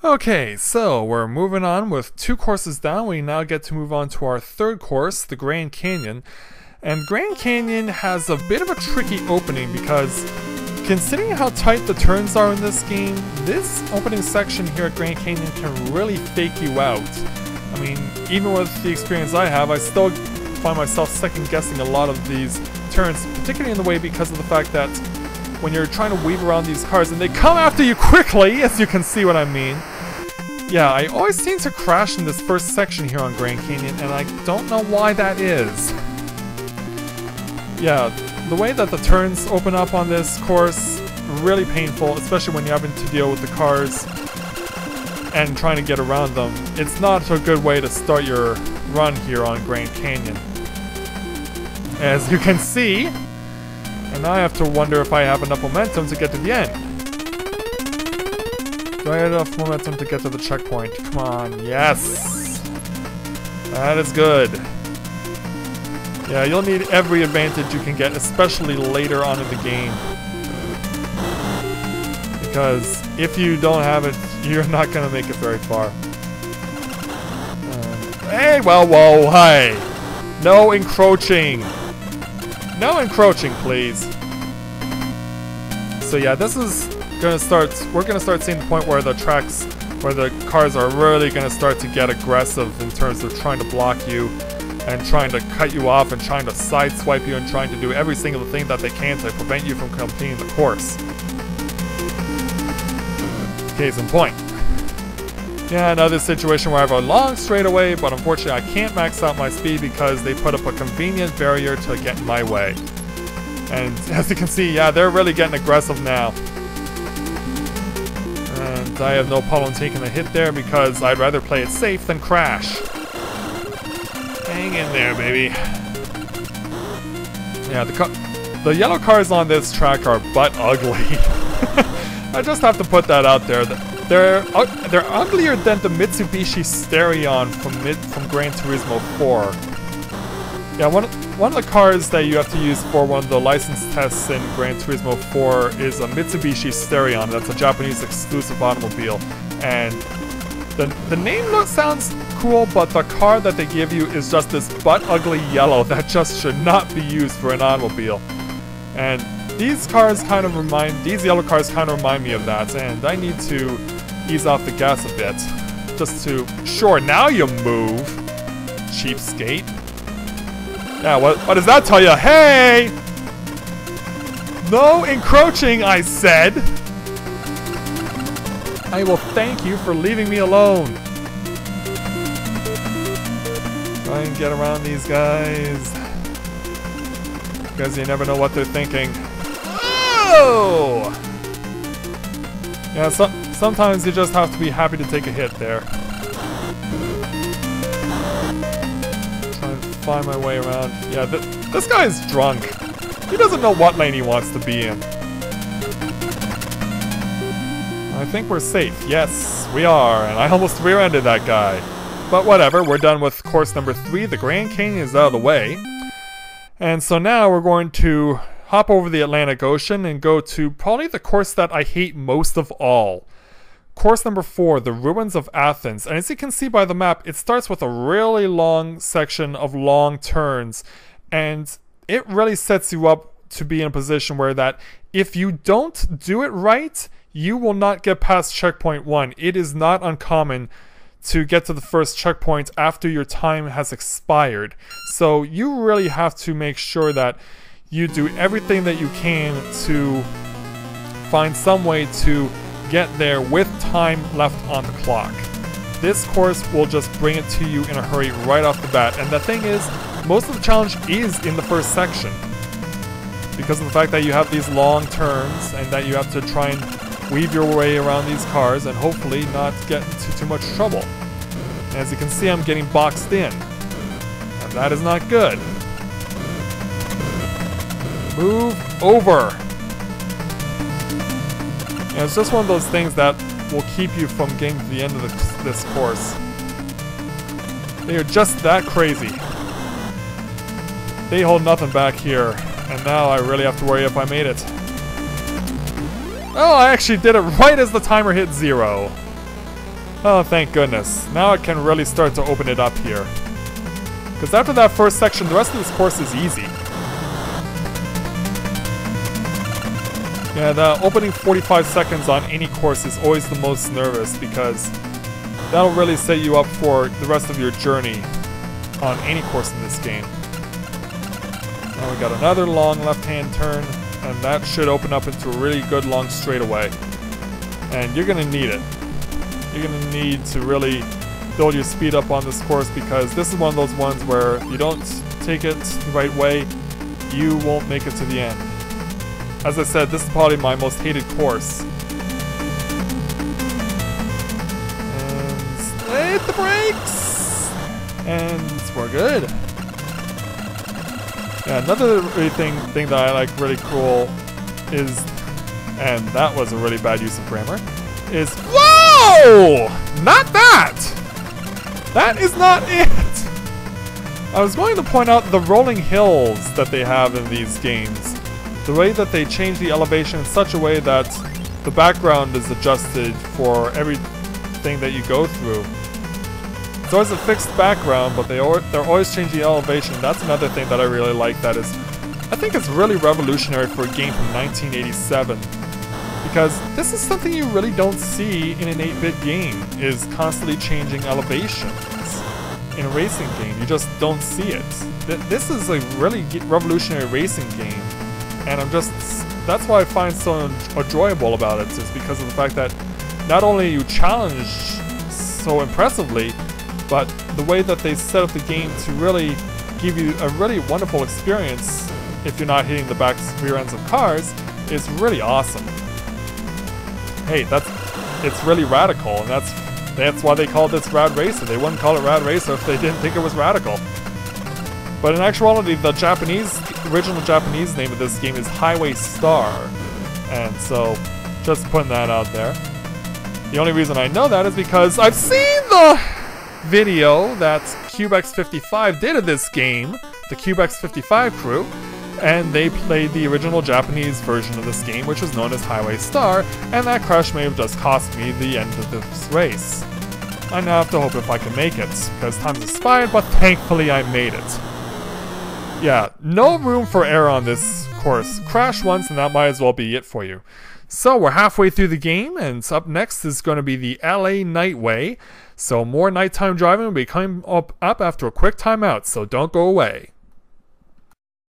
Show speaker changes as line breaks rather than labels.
Okay, so we're moving on with 2 courses down. We now get to move on to our 3rd course, the Grand Canyon. And Grand Canyon has a bit of a tricky opening because considering how tight the turns are in this game, this opening section here at Grand Canyon can really fake you out. I mean, even with the experience I have, I still find myself second guessing a lot of these turns, particularly in the way because of the fact that when you're trying to weave around these cars and they come after you quickly, as you can see what I mean. Yeah, I always seem to crash in this first section here on Grand Canyon, and I don't know why that is. Yeah, the way that the turns open up on this course, really painful, especially when you're having to deal with the cars and trying to get around them. It's not a good way to start your run here on Grand Canyon. As you can see, and now I have to wonder if I have enough momentum to get to the end. Do I have enough momentum to get to the checkpoint? Come on, yes! That is good. Yeah, you'll need every advantage you can get, especially later on in the game. Because if you don't have it, you're not going to make it very far. Hey, whoa, hey! No encroaching! No encroaching, please. So yeah, this is gonna start, we're gonna start seeing the point where the tracks, where the cars are really gonna start to get aggressive in terms of trying to block you and trying to cut you off and trying to sideswipe you and trying to do every single thing that they can to prevent you from completing the course. Case in point. Yeah, another situation where I have a long straightaway, but unfortunately I can't max out my speed because they put up a convenient barrier to get in my way. And as you can see, yeah, they're really getting aggressive now. And I have no problem taking a hit there because I'd rather play it safe than crash. Hang in there, baby. Yeah, the yellow cars on this track are butt ugly. I just have to put that out there. They're uglier than the Mitsubishi Steryon from Gran Turismo 4. Yeah, one of the cars that you have to use for one of the license tests in Gran Turismo 4 is a Mitsubishi Steryon. That's a Japanese exclusive automobile. And the name sounds cool, but the car that they give you is just this butt-ugly yellow that just should not be used for an automobile. And these yellow cars kind of remind me of that, and I need to ease off the gas a bit. Just to... Sure, now you move, cheapskate. Yeah, what does that tell you? Hey! No encroaching, I said! I will thank you for leaving me alone. Try and get around these guys. Because you never know what they're thinking. Oh! Yeah, sometimes you just have to be happy to take a hit there. Trying to find my way around. Yeah, this guy is drunk. He doesn't know what lane he wants to be in. I think we're safe. Yes, we are. And I almost rear-ended that guy. But whatever, we're done with course number 3. The Grand Canyon is out of the way. And so now we're going to hop over the Atlantic Ocean and go to probably the course that I hate most of all. Course number 4, the Ruins of Athens. And as you can see by the map, it starts with a really long section of long turns. And it really sets you up to be in a position where that if you don't do it right, you will not get past checkpoint 1. It is not uncommon to get to the first checkpoint after your time has expired. So you really have to make sure that you do everything that you can to find some way to get there with time left on the clock. This course will just bring it to you in a hurry right off the bat. And the thing is, most of the challenge is in the first section. Because of the fact that you have these long turns and that you have to try and weave your way around these cars and hopefully not get into too much trouble. And as you can see, I'm getting boxed in. And that is not good. Move over. And it's just one of those things that will keep you from getting to the end of this course. They are just that crazy. They hold nothing back here. And now I really have to worry if I made it. Oh, I actually did it right as the timer hit 0. Oh, thank goodness. Now I can really start to open it up here. Because after that first section, the rest of this course is easy. Yeah, the opening 45 seconds on any course is always the most nervous because that'll really set you up for the rest of your journey on any course in this game. Now we got another long left-hand turn, and that should open up into a really good long straightaway. And you're gonna need it. You're gonna need to really build your speed up on this course because this is one of those ones where if you don't take it the right way, you won't make it to the end. As I said, this is probably my most hated course. And hit the brakes! And we're good. Yeah, another really thing that I like really cool is, and that was a really bad use of grammar, is whoa! Not that! That is not it! I was going to point out the rolling hills that they have in these games. The way that they change the elevation in such a way that the background is adjusted for everything that you go through. It's always a fixed background, but they're always changing the elevation. That's another thing that I really like that is, I think it's really revolutionary for a game from 1987. Because this is something you really don't see in an 8-bit game, is constantly changing elevations. In a racing game, you just don't see it. This is a really revolutionary racing game. And that's why I find so enjoyable about it, is because of the fact that not only are you challenged so impressively, but the way that they set up the game to really give you a really wonderful experience if you're not hitting the rear ends of cars is really awesome. Hey, it's really radical, and that's why they call this Rad Racer. They wouldn't call it Rad Racer if they didn't think it was radical. But in actuality, the original Japanese name of this game is Highway Star. And so, just putting that out there. The only reason I know that is because I've seen the video that CubeX55 did of this game, the CubeX55 crew, and they played the original Japanese version of this game, which was known as Highway Star, and that crash may have just cost me the end of this race. I now have to hope if I can make it, because time's expired, but thankfully I made it. Yeah, no room for error on this course. Crash once and that might as well be it for you. So we're halfway through the game, and up next is going to be the LA Nightway. So more nighttime driving will be coming up after a quick timeout, so don't go away.